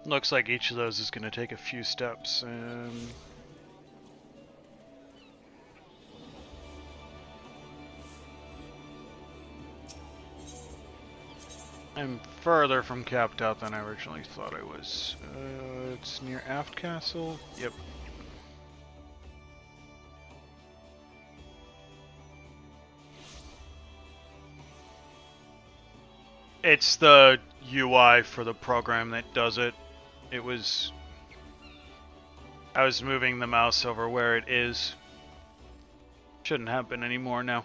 Looks like each of those is going to take a few steps. I'm further from capped out than I originally thought I was. It's near Aft Castle. Yep. It's the UI for the program that does it. I was moving the mouse over where it is. Shouldn't happen anymore now.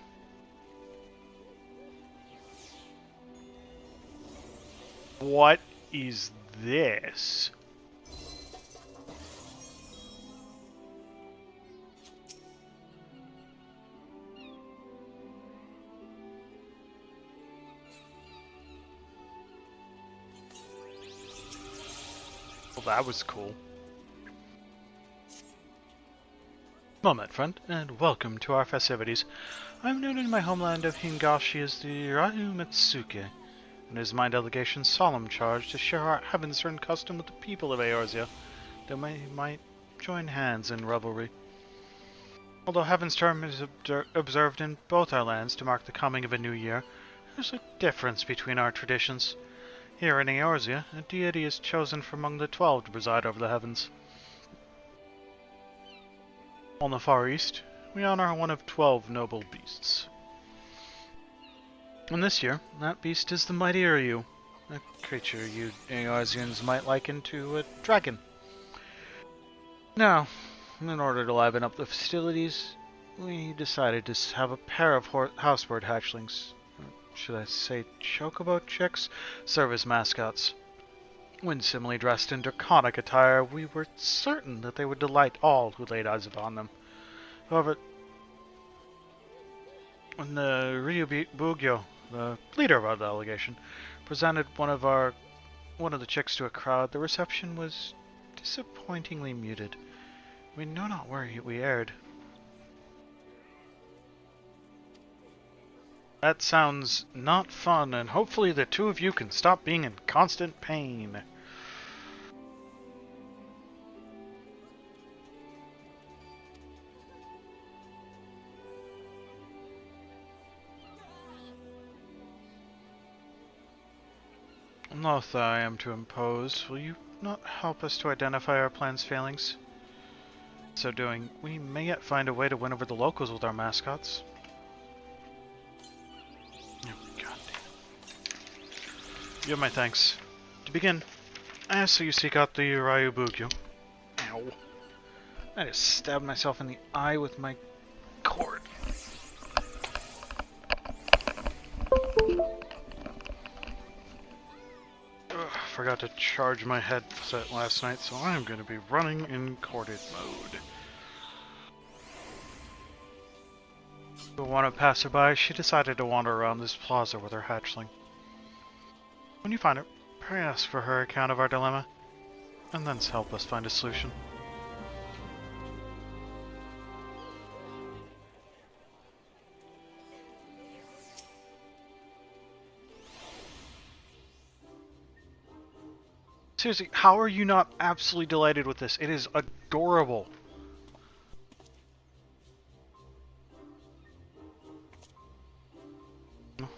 What is this? Well, that was cool. Moment, friend, and welcome to our festivities. I'm known in my homeland of Hingashi as the Ryu Mitsuke, and it is my delegation's solemn charge to share our heaven-certain custom with the people of Eorzea, that we might join hands in revelry. Although Heaven's term is observed in both our lands to mark the coming of a new year, there's a difference between our traditions. Here in Eorzea, a deity is chosen from among the 12 to preside over the heavens. On the far east, we honor one of 12 noble beasts. And this year, that beast is the mighty Ryu, a creature you Eorzeans might liken to a dragon. Now, in order to liven up the festivities, we decided to have a pair of housebird hatchlings, should I say chocobo chicks, serve as mascots. Winsomely dressed in draconic attire, we were certain that they would delight all who laid eyes upon them. However, when the Ryu Bugyo, the leader of our delegation, presented one of the chicks to a crowd, the reception was disappointingly muted. We know not where we aired. That sounds not fun, and hopefully the two of you can stop being in constant pain. Loth I am to impose, will you not help us to identify our plan's failings? So doing, we may yet find a way to win over the locals with our mascots. Oh, God damn. You have my thanks. To begin, I ask that you seek out the Ryu Bugyo. Ow. I just stabbed myself in the eye with my cord. Forgot to charge my headset last night, so I'm going to be running in corded mode. To one passerby, she decided to wander around this plaza with her hatchling. When you find her, pray ask for her account of our dilemma, and then help us find a solution. Seriously, how are you not absolutely delighted with this? It is adorable.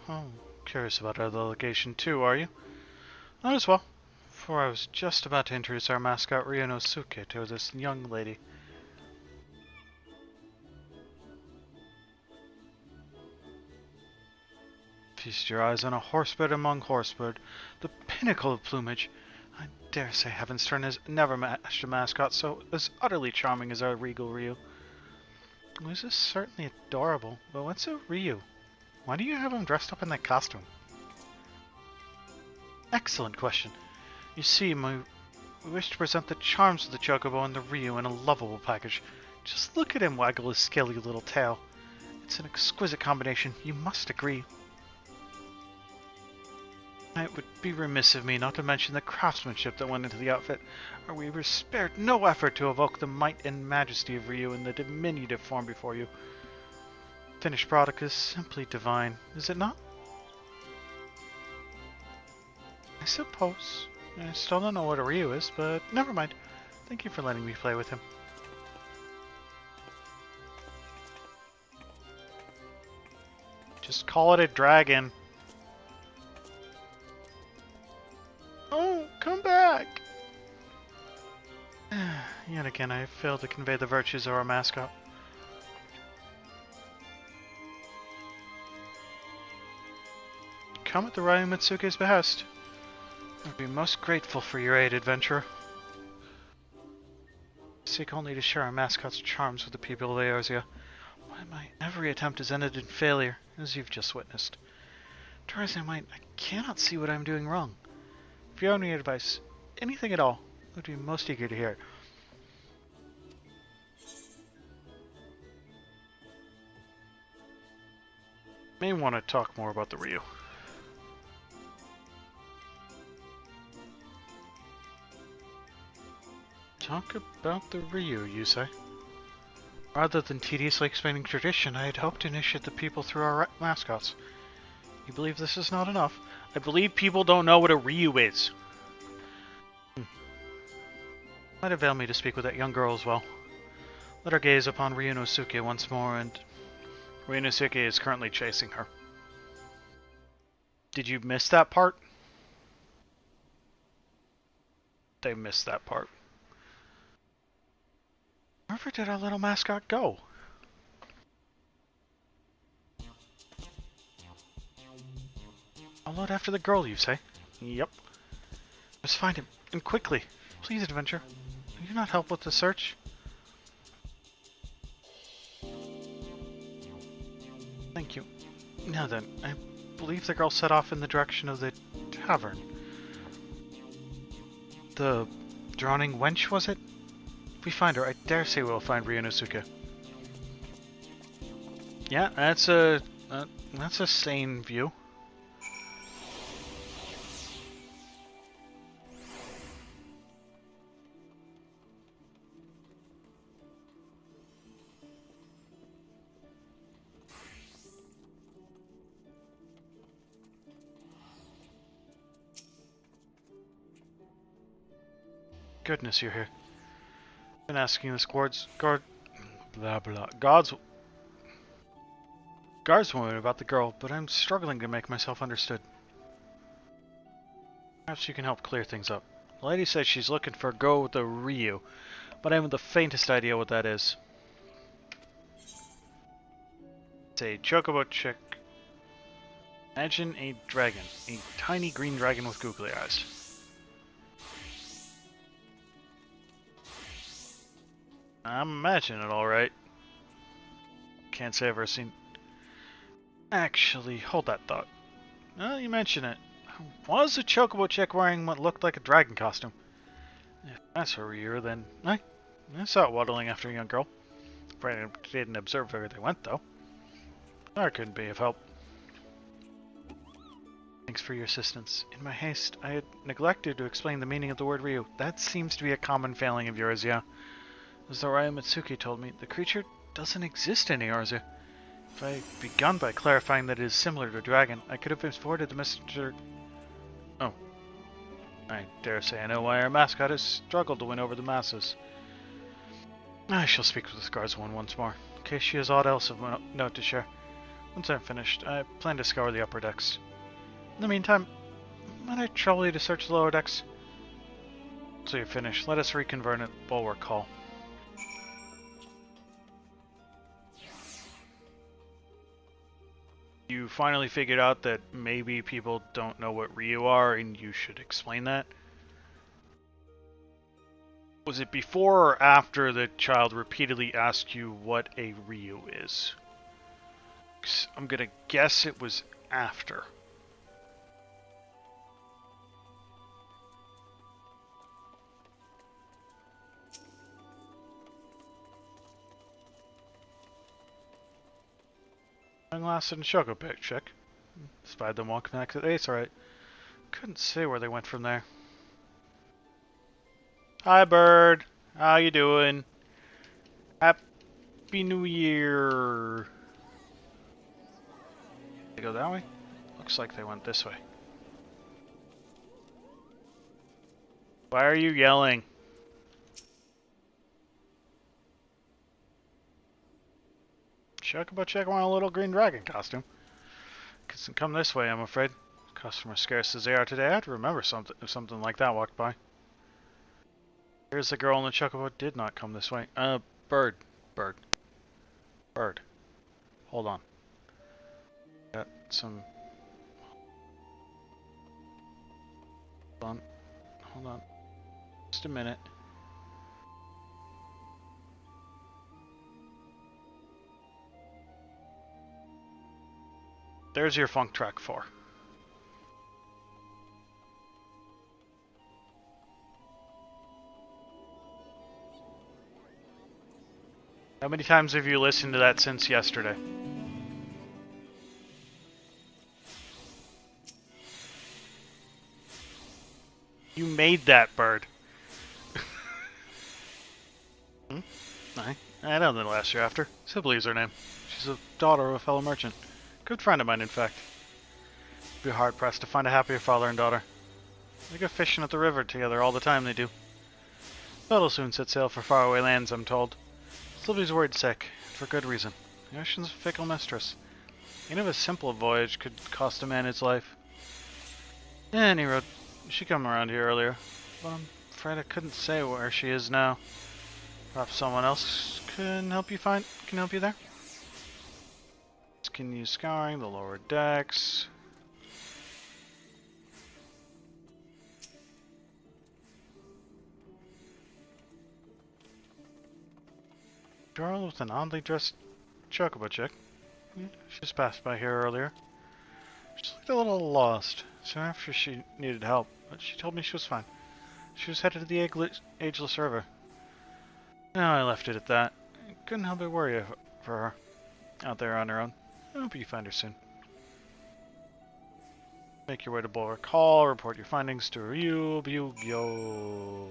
Oh, curious about our delegation too, are you? Not as well, for I was just about to introduce our mascot Ryunosuke to this young lady. Feast your eyes on a horsebird among horsebird, the pinnacle of plumage. I dare say Heaven's Turn has never matched a mascot so as utterly charming as our regal Ryu. This is certainly adorable, but what's a Ryu? Why do you have him dressed up in that costume? Excellent question. You see, we wish to present the charms of the Chocobo and the Ryu in a lovable package. Just look at him waggle his scaly little tail. It's an exquisite combination, you must agree. It would be remiss of me not to mention the craftsmanship that went into the outfit. We were spared no effort to evoke the might and majesty of Ryu in the diminutive form before you. Finished product is simply divine, is it not? I suppose. I still don't know what a Ryu is, but never mind. Thank you for letting me play with him. Just call it a dragon. Oh, come back! Yet again, I failed to convey the virtues of our mascot. Come at the Ryu Mitsuke's behest. I'd be most grateful for your aid, adventurer. I seek only to share our mascot's charms with the people of Eorzea. Why my every attempt has ended in failure, as you've just witnessed. Try as I might, I cannot see what I'm doing wrong. If you have any advice, anything at all, I would be most eager to hear it. May want to talk more about the Ryu. Talk about the Ryu, you say? Rather than tediously explaining tradition, I had hoped to initiate the people through our mascots. You believe this is not enough? I believe people don't know what a Ryu is. Might avail me to speak with that young girl as well. Let her gaze upon Ryunosuke once more, and Ryunosuke is currently chasing her. Did you miss that part? They missed that part. Wherever did our little mascot go? I'll load after the girl, you say? Yep. Let's find him, and quickly. Please, adventure. Will you not help with the search? Thank you. Now then, I believe the girl set off in the direction of the tavern. The drowning wench, was it? If we find her, I dare say we'll find Ryunosuke. Yeah, that's a sane view. Goodness, you're here. Been asking this guardswoman about the girl, but I'm struggling to make myself understood. Perhaps you can help clear things up. The lady says she's looking for a girl with a Ryu, but I haven't the faintest idea what that is. It's a chocobo chick. Imagine a dragon. A tiny green dragon with googly eyes. I'm imagining it alright. Can't say I've ever seen... Actually, hold that thought. Well, you mention it. Was a chocobo chick wearing what looked like a dragon costume? If that's her Ryu, then I saw it waddling after a young girl. Afraid I didn't observe where they went, though. That couldn't be of help. Thanks for your assistance. In my haste, I had neglected to explain the meaning of the word Ryu. That seems to be a common failing of yours, yeah. As the Ryu Mitsuke told me, the creature doesn't exist in Eorzea. If I had begun by clarifying that it is similar to a dragon, I could have avoided the Mr. Oh. I dare say I know why our mascot has struggled to win over the masses. I shall speak with the guardswoman once more, in case she has aught else of note to share. Once I'm finished, I plan to scour the upper decks. In the meantime, might I trouble you to search the lower decks? So you're finished, let us reconvene at Bulwark Hall. You finally figured out that maybe people don't know what Ryu are and you should explain that? Was it before or after the child repeatedly asked you what a Ryu is? 'Cause I'm gonna guess it was after. Sunglasses and chocobo chick. Spied them walking back to the Ace, alright. Couldn't say where they went from there. Hi, bird. How you doing? Happy New Year. They go that way? Looks like they went this way. Why are you yelling? Chocobo Chick want a little green dragon costume. Couldn't come this way, I'm afraid. Customers scarce as they are today. I'd remember something if something like that walked by. Here's the girl and the chocobo did not come this way. Bird. Bird. Bird. Hold on. Got some... Hold on. Hold on. Just a minute. There's your funk track 4. How many times have you listened to that since yesterday? You made that bird. I know the last year after. Sibley is her name. She's a daughter of a fellow merchant. Good friend of mine, in fact. Be hard pressed to find a happier father and daughter. They go fishing at the river together all the time, they do. They'll soon set sail for faraway lands, I'm told. Sylvie's worried sick, and for good reason. The ocean's a fickle mistress. Even a simple voyage could cost a man his life. Any road. She come around here earlier, but I'm afraid I couldn't say where she is now. Perhaps someone else can help you there? Can use scouring the lower decks. Girl with an oddly dressed chocobo chick. She just passed by here earlier. She looked a little lost, soon after she needed help, but she told me she was fine. She was headed to the Ageless River. Now I left it at that. I couldn't help but worry for her, out there on her own. I hope you find her soon. Make your way to Bulwark Hall, report your findings to Ryubugyo.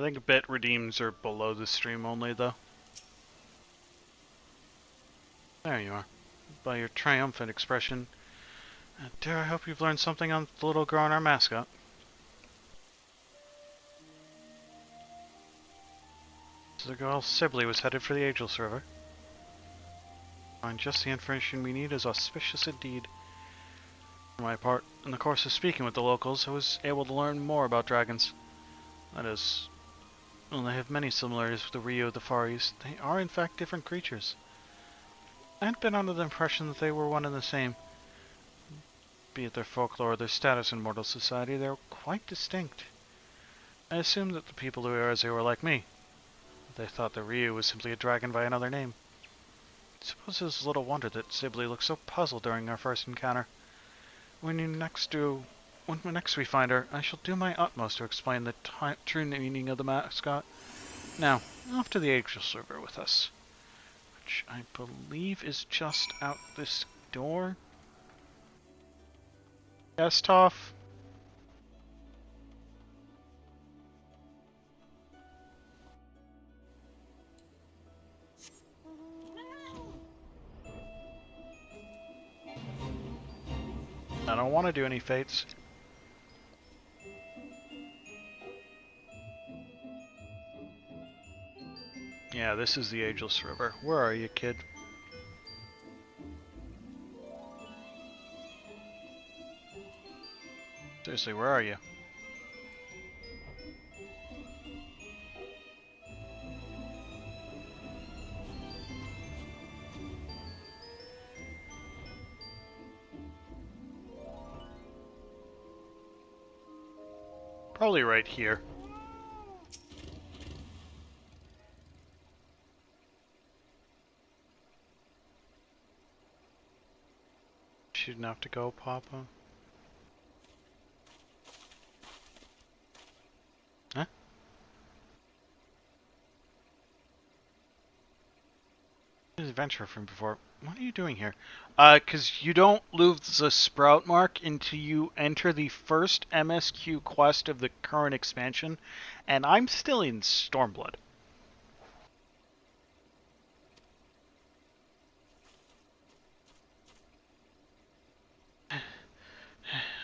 I think bit redeems are below the stream only, though. There you are. By your triumphant expression. Dear, I hope you've learned something on the little girl and our mascot. So the girl Sibley was headed for the Ageless River. Find just the information we need is auspicious indeed. For my part, in the course of speaking with the locals, I was able to learn more about dragons. That is, well, they have many similarities with the Ryu of the Far East. They are in fact different creatures. I had been under the impression that they were one and the same. Be it their folklore or their status in mortal society, they were quite distinct. I assumed that the people who were as they were like me. They thought the Ryu was simply a dragon by another name. I suppose it was little wonder that Sibley looked so puzzled during our first encounter. When next we find her, I shall do my utmost to explain the true meaning of the mascot. Now, off to the Ageless River with us. Which I believe is just out this door. Yes, Toph? I don't want to do any fates. Yeah, this is the Ageless River. Where are you, kid? Seriously, where are you? Probably right here. Shouldn't have to go, Papa. Huh? this adventure from before. What are you doing here? 'Cause you don't lose the sprout mark until you enter the first MSQ quest of the current expansion, and I'm still in Stormblood.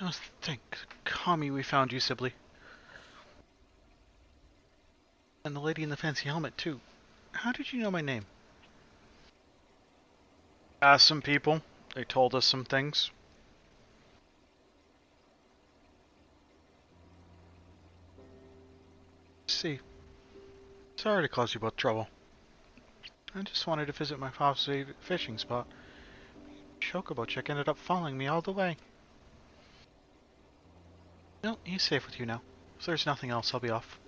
Oh, thank Kami we found you, Sibley. And the lady in the fancy helmet, too. How did you know my name? Asked some people. They told us some things. See. Sorry to cause you both trouble. I just wanted to visit my father's favorite fishing spot. Chocobo chick ended up following me all the way. No, he's safe with you now. If there's nothing else, I'll be off.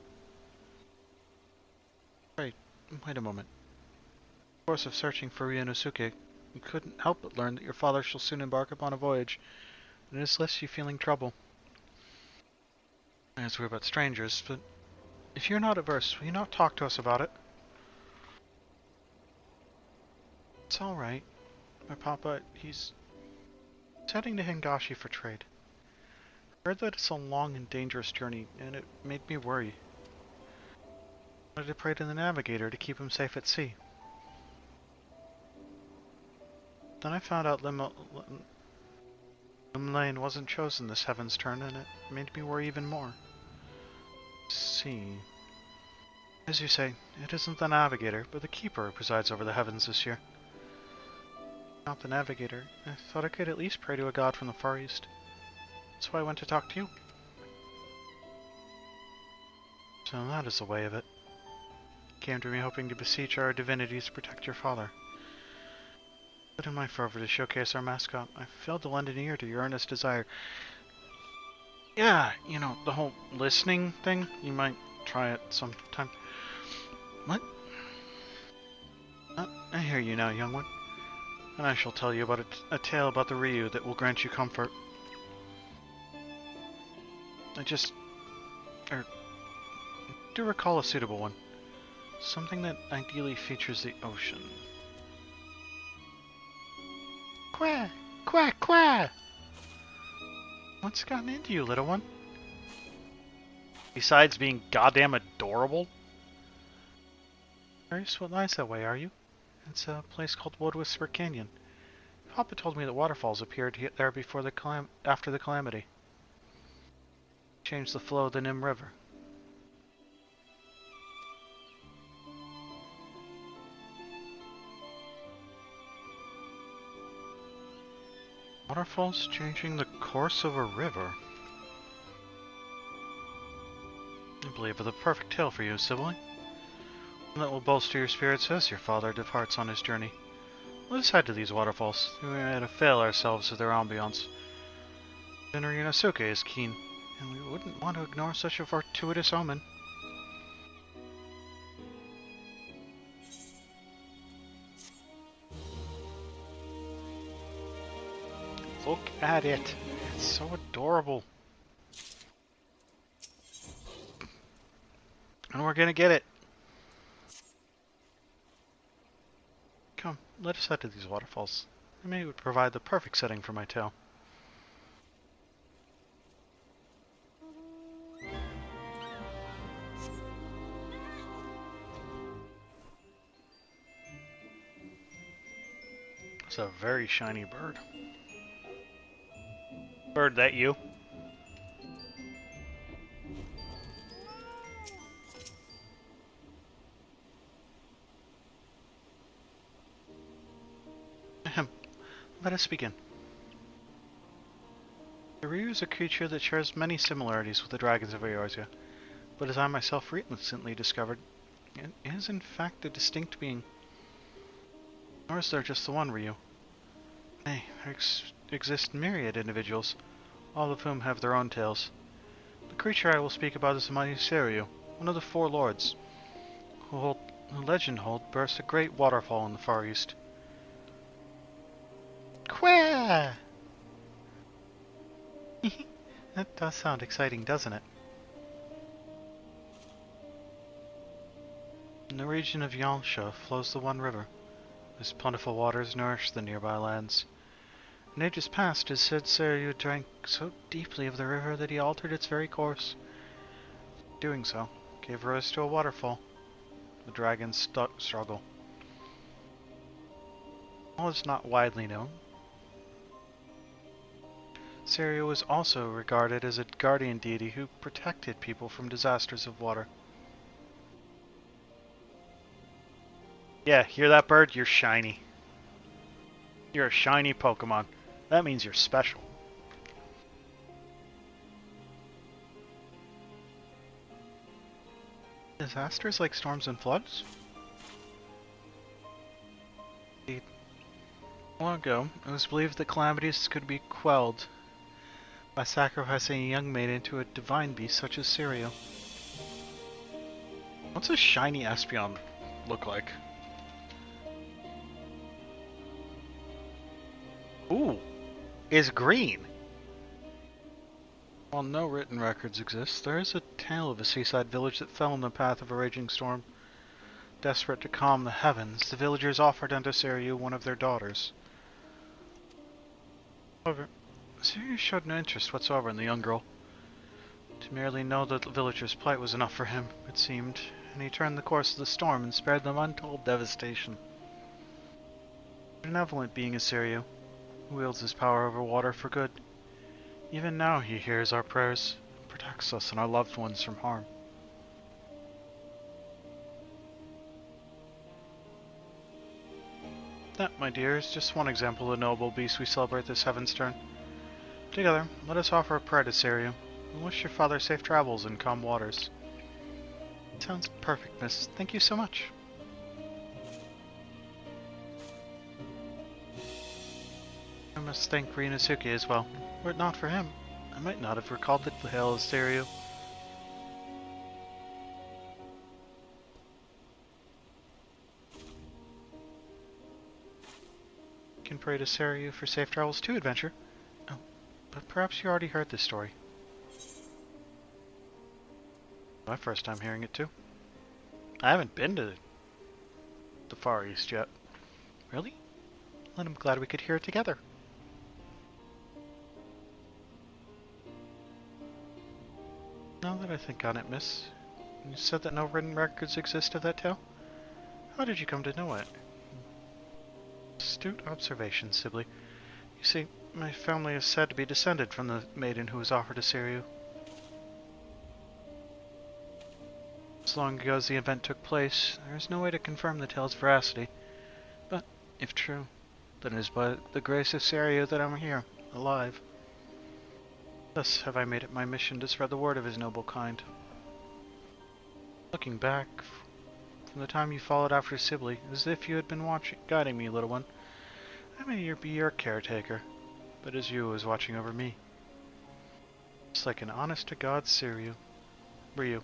Wait a moment. In the course of searching for Ryunosuke, you couldn't help but learn that your father shall soon embark upon a voyage, and this left you feeling trouble. As we're but strangers, but if you're not averse, will you not talk to us about it? It's alright. My papa, he's heading to Hingashi for trade. I heard that it's a long and dangerous journey, and it made me worry. I wanted to pray to the navigator to keep him safe at sea. Then I found out Limlane wasn't chosen this heaven's turn, and it made me worry even more. See. As you say, it isn't the navigator, but the keeper who presides over the heavens this year. Not the navigator. I thought I could at least pray to a god from the Far East. That's why I went to talk to you. So that is the way of it. You came to me hoping to beseech our divinities to protect your father. But in my fervor to showcase our mascot, I failed to lend an ear to your earnest desire. Yeah, you know, the whole listening thing, you might try it sometime. What? I hear you now, young one. And I shall tell you about a tale about the Ryu that will grant you comfort. Do recall a suitable one. Something that ideally features the ocean. Quack! Quack! Quack! What's gotten into you, little one? Besides being goddamn adorable? Curious what lies that way, are you? It's a place called Wood Whisper Canyon. Papa told me that waterfalls appeared there before after the calamity. Changed the flow of the Nim River. Waterfalls changing the course of a river. I believe of the perfect tale for you, sibling. One that will bolster your spirits as your father departs on his journey. Let us head to these waterfalls. We may avail ourselves of their ambiance. Dinner Ryunosuke is keen, and we wouldn't want to ignore such a fortuitous omen. Look at it. It's so adorable. And we're gonna get it. Come, let us head to these waterfalls. They may would provide the perfect setting for my tale. It's a very shiny bird. Bird, that you? Ahem. Let us begin. The Ryu is a creature that shares many similarities with the dragons of Eorzea, but as I myself recently discovered, it is in fact a distinct being. Nor is there just the one Ryu. Nay, there exist myriad individuals, all of whom have their own tales. The creature I will speak about is the mighty Seiryu, one of the four lords, who legend burst a great waterfall in the Far East. Quah! That does sound exciting, doesn't it? In the region of Yansha flows the One River, His plentiful waters nourish the nearby lands. In ages past, it is said Seriu drank so deeply of the river that he altered its very course. Doing so, gave rise to a waterfall. The dragons struggle. While it's not widely known, Seriu was also regarded as a guardian deity who protected people from disasters of water. Yeah, hear that, bird? You're shiny. You're a shiny Pokemon. That means you're special. Disasters like storms and floods? Indeed. Long ago, it was believed that calamities could be quelled by sacrificing a young maiden to a divine beast such as Seriu. What's a shiny Espeon look like? Ooh, is green. While no written records exist, there is a tale of a seaside village that fell in the path of a raging storm. Desperate to calm the heavens, the villagers offered unto Seriu one of their daughters. However, Seriu showed no interest whatsoever in the young girl. To merely know the villagers' plight was enough for him, it seemed, and he turned the course of the storm and spared them untold devastation. Benevolent being is Seriu, who wields his power over water for good. Even now he hears our prayers, and protects us and our loved ones from harm. That, my dear, is just one example of the noble beast we celebrate this Heaven's Turn. Together, let us offer a prayer to Seriu, and wish your father safe travels in calm waters. Sounds perfect, miss. Thank you so much. I must thank Ryunosuke as well. Were it not for him, I might not have recalled the hail of Seriu. You can pray to Seriu for safe travels too, Adventure. Oh, but perhaps you already heard this story. My first time hearing it too. I haven't been to the Far East yet. Really? Well, I'm glad we could hear it together. Now that I think on it, miss, you said that no written records exist of that tale? How did you come to know it? Astute observation, Sibley. You see, my family is said to be descended from the maiden who was offered to Seriu. As long ago as the event took place, there is no way to confirm the tale's veracity. But, if true, then it is by the grace of Seriu that I'm here, alive. Thus have I made it my mission to spread the word of his noble kind. Looking back, from the time you followed after Sibley, as if you had been guiding me, little one, I may be your caretaker, but as you was watching over me. Just like an honest-to-God Seriu. Ryu.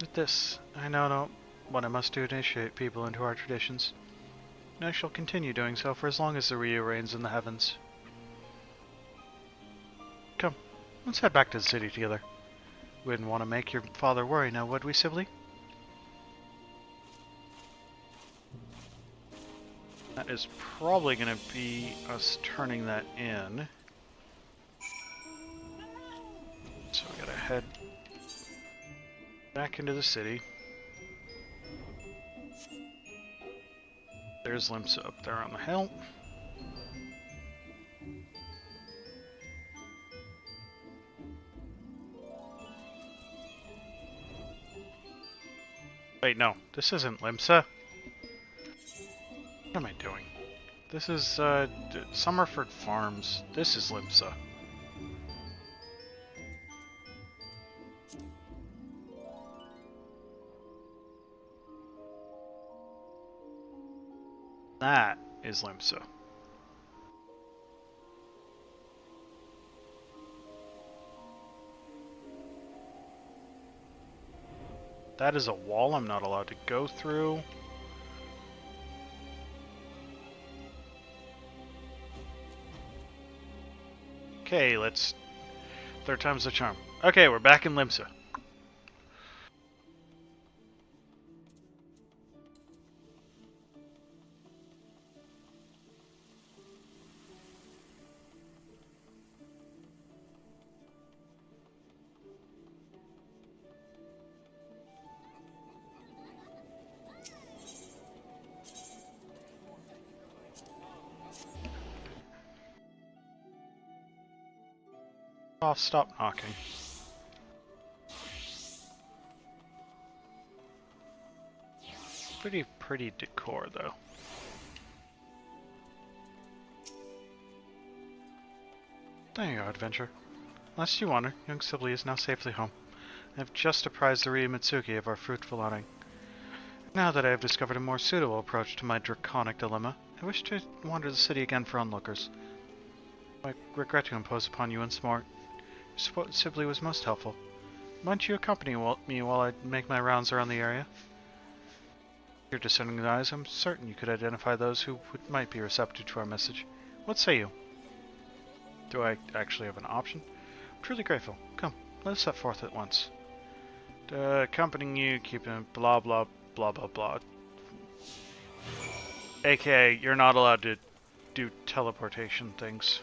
With this, I now know what I must do to initiate people into our traditions. And I shall continue doing so for as long as the Ryu reigns in the heavens. Come, let's head back to the city together. We wouldn't want to make your father worry now, would we, Sibley? That is probably going to be us turning that in. So we gotta head back into the city. There's Limsa up there on the hill. Wait, no, this isn't Limsa. What am I doing? This is Summerford Farms. This is Limsa. That is Limsa. That is a wall I'm not allowed to go through. Okay, let's... Third time's the charm. Okay, we're back in Limsa. Off, stop knocking. Pretty decor, though. There you go, adventure. Lest you wonder, young Sibley is now safely home. I have just apprised the Rie Mitsuki of our fruitful outing. Now that I have discovered a more suitable approach to my draconic dilemma, I wish to wander the city again for onlookers. I regret to impose upon you once more. Your Sibley was most helpful. Might you accompany me while I make my rounds around the area? With your discerning eyes, I'm certain you could identify those who might be receptive to our message. What say you? Do I actually have an option? I'm truly grateful. Come, let us set forth at once. Accompanying you, keeping blah blah blah blah blah. AKA, you're not allowed to do teleportation things.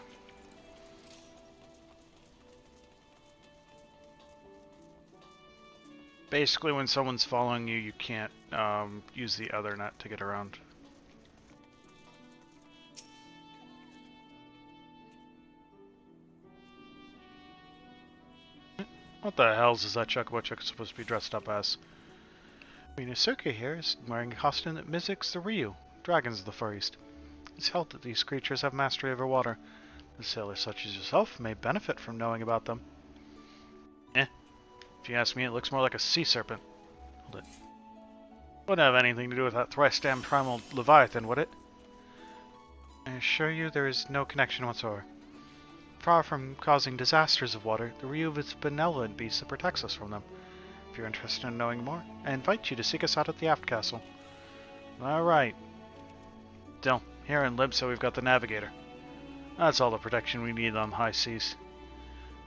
Basically, when someone's following you, you can't use the other net to get around. What the hell is that Chocobo Chick supposed to be dressed up as? Inosuke here is wearing a costume that mimics the Ryu, dragons of the Far East. It's held that these creatures have mastery over water. A sailor such as yourself may benefit from knowing about them. If you ask me, it looks more like a sea serpent. Hold it. Wouldn't have anything to do with that thrice-damned primal Leviathan, would it? I assure you there is no connection whatsoever. Far from causing disasters of water, the Ryu is a benevolent beast that protects us from them. If you're interested in knowing more, I invite you to seek us out at the Aft Castle. Alright. Still, here in Libsa we've got the Navigator. That's all the protection we need on the high seas.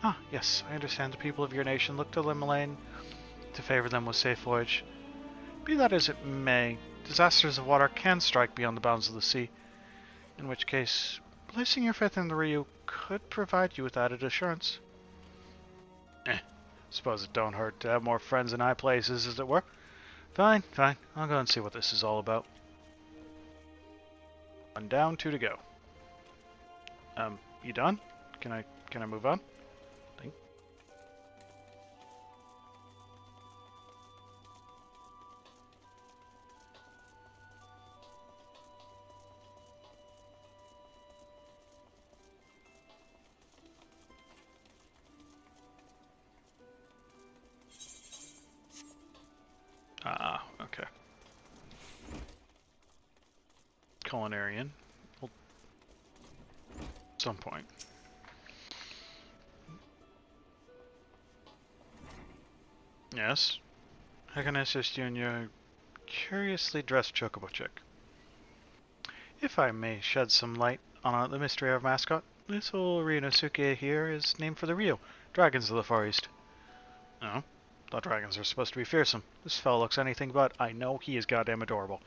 Ah, yes, I understand the people of your nation look to Limelane to favor them with safe voyage. Be that as it may, disasters of water can strike beyond the bounds of the sea, in which case, placing your faith in the Ryu could provide you with added assurance. Suppose it don't hurt to have more friends in high places, as it were. Fine, I'll go and see what this is all about. One down, 2 to go. You done? Can I move on? Okay. Culinarian. Well, at some point. Yes? How can I assist you in your curiously dressed Chocobo Chick? If I may shed some light on the mystery of our mascot, this little Inosuke here is named for the Ryu, dragons of the Far East. Oh? Thought dragons are supposed to be fearsome. This fellow looks anything but. I know he is goddamn adorable.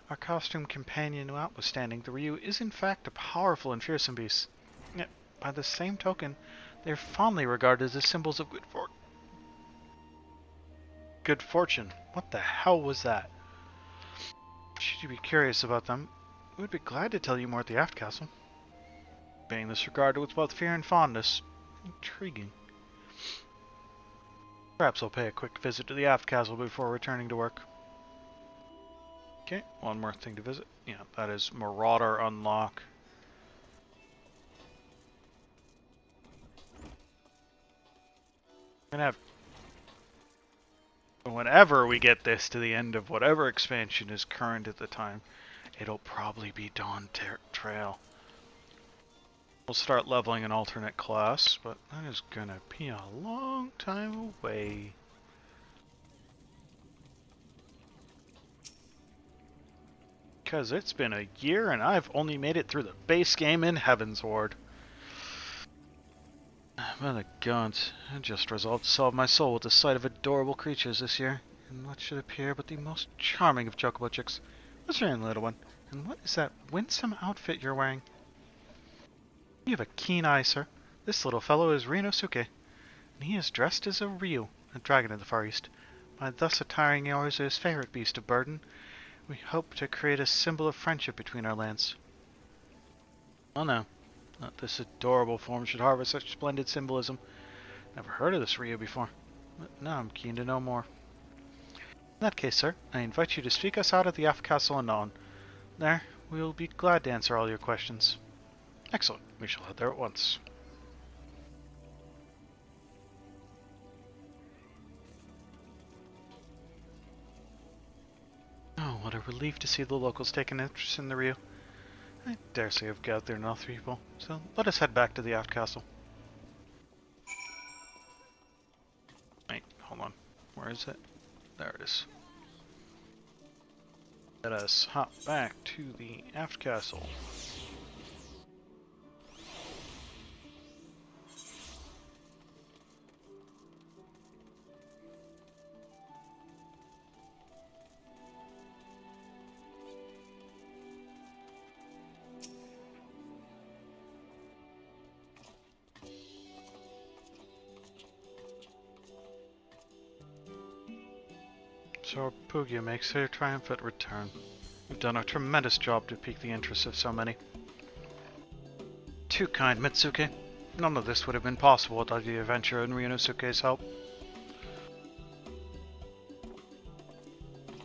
Our costume companion notwithstanding, the Ryu is in fact a powerful and fearsome beast. Yet, by the same token, they are fondly regarded as symbols of good fortune. What the hell was that? Should you be curious about them, we would be glad to tell you more at the Aft Castle. Being this regarded with both fear and fondness. Intriguing. Perhaps I'll pay a quick visit to the Aft Castle before returning to work. Okay, one more thing to visit. Yeah, that is Marauder Unlock. I'm gonna have... Whenever we get this to the end of whatever expansion is current at the time, it'll probably be Dawn Trail. We'll start leveling an alternate class, but that is gonna be a long time away. Because it's been a year and I've only made it through the base game in Heavensward. Well, the gods, I just resolved to salve my soul with the sight of adorable creatures this year, and what should appear but the most charming of Chocobo Chicks. What's your name, little one? And what is that winsome outfit you're wearing? You have a keen eye, sir. This little fellow is Inosuke, and he is dressed as a Ryu, a dragon of the Far East. By thus attiring yours as his favorite beast of burden, we hope to create a symbol of friendship between our lands. Oh no, This adorable form should harbor such splendid symbolism. Never heard of this Ryu before, but now I'm keen to know more. In that case, sir, I invite you to speak us out at the F Castle anon. There, we will be glad to answer all your questions. Excellent. We shall head there at once. Oh, what a relief to see the locals take an interest in the Ryu. I dare say I've gathered enough people, so let us head back to the Aft Castle. Wait, hold on. Where is it? There it is. Let us hop back to the Aft Castle. So Pugia makes her triumphant return. You've done a tremendous job to pique the interest of so many. Too kind, Mitsuke. None of this would have been possible without the adventure and Ryunosuke's help.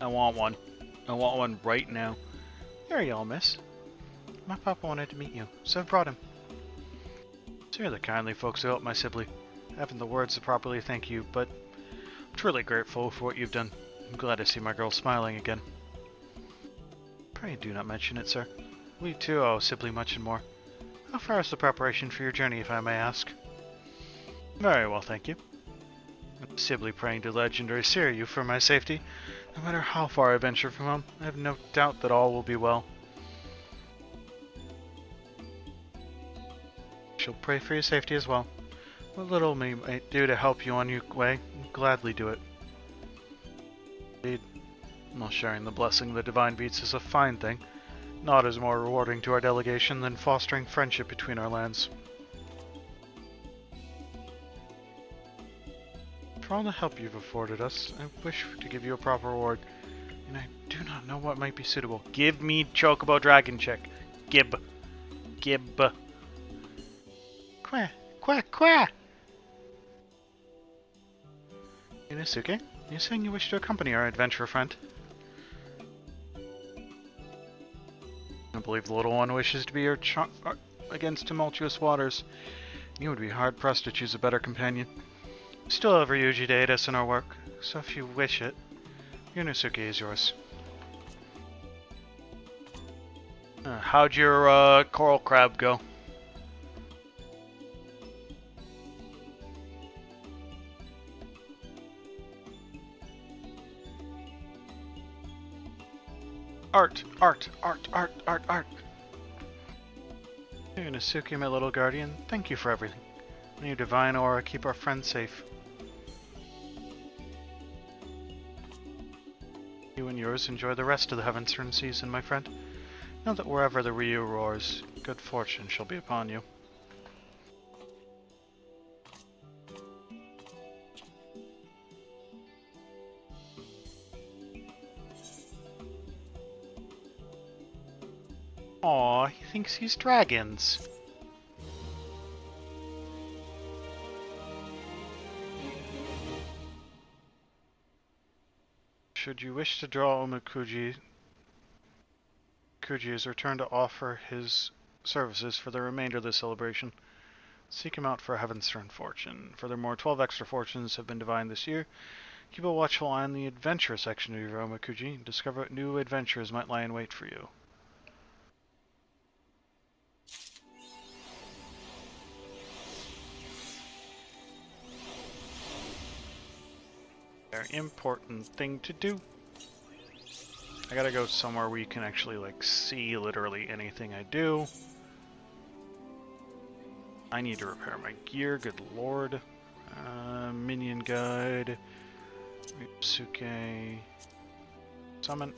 I want one. I want one right now. Here you are, miss. My papa wanted to meet you, so I brought him. So you're the kindly folks who helped my sibling. I haven't the words to properly thank you, but I'm truly grateful for what you've done. I'm glad to see my girl smiling again. Pray do not mention it, sir. We too owe Sibley much and more. How far is the preparation for your journey, if I may ask? Very well, thank you. I'm Sibley praying to legendary Siryu for my safety. No matter how far I venture from home, I have no doubt that all will be well. She'll pray for your safety as well. What little me might do to help you on your way, I'll gladly do it. Indeed, while sharing the blessing of the divine beats is a fine thing, not as more rewarding to our delegation than fostering friendship between our lands. For all the help you've afforded us, I wish to give you a proper reward, and I do not know what might be suitable. Give me Chocobo Dragon Check. Gib. Quack, quack, quack! Yunosuke, you're saying you wish to accompany our adventurer friend? I believe the little one wishes to be your against tumultuous waters. You would be hard-pressed to choose a better companion. We still have Ryuji to aid us in our work, so if you wish it, Yunosuke is yours. How'd your coral crab go? Art! Yunosuke, my little guardian, thank you for everything. May your divine aura keep our friend safe. You and yours enjoy the rest of the Heavenstern season, my friend. Know that wherever the Ryu roars, good fortune shall be upon you. Aw, he thinks he's dragons. Should you wish to draw Omakuji, Kuji is returned to offer his services for the remainder of the celebration. Seek him out for a Heavenstern fortune. Furthermore, 12 extra fortunes have been divined this year. Keep a watchful eye on the adventure section of your Omakuji and discover what new adventures might lie in wait for you. Very important thing to do. I gotta go somewhere where you can actually, like, see literally anything I do. I need to repair my gear, good lord. Minion guide. Ryunosuke. Summon.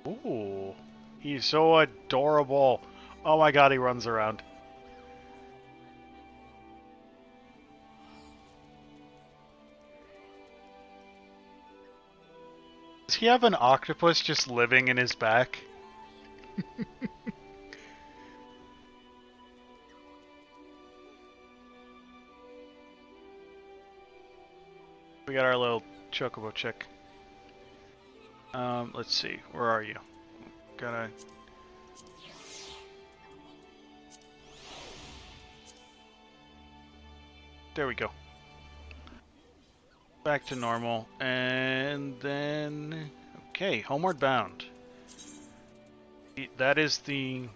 Ooh. He's so adorable. Oh my god, he runs around. Does he have an octopus just living in his back? We got our little chocobo chick. Let's see. Where are you? Gotta... There we go. Back to normal. And then... Okay, homeward bound. That is the...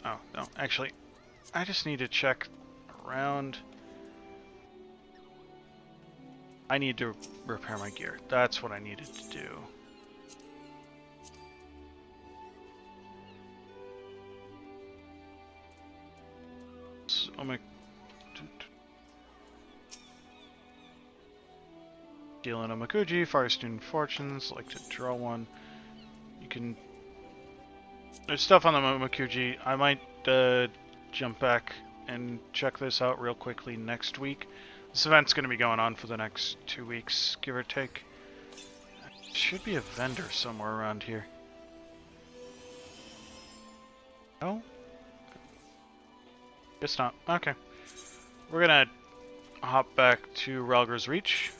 Oh, no. Actually, I just need to check around... I need to repair my gear. That's what I needed to do. So I'm gonna... Dealing a Miqo'te, Fire Student Fortunes, like to draw one. You can... There's stuff on the Miqo'te. I might jump back and check this out real quickly next week. This event's going to be going on for the next 2 weeks, give or take. There should be a vendor somewhere around here. No? Guess not. Okay. We're going to hop back to Relger's Reach.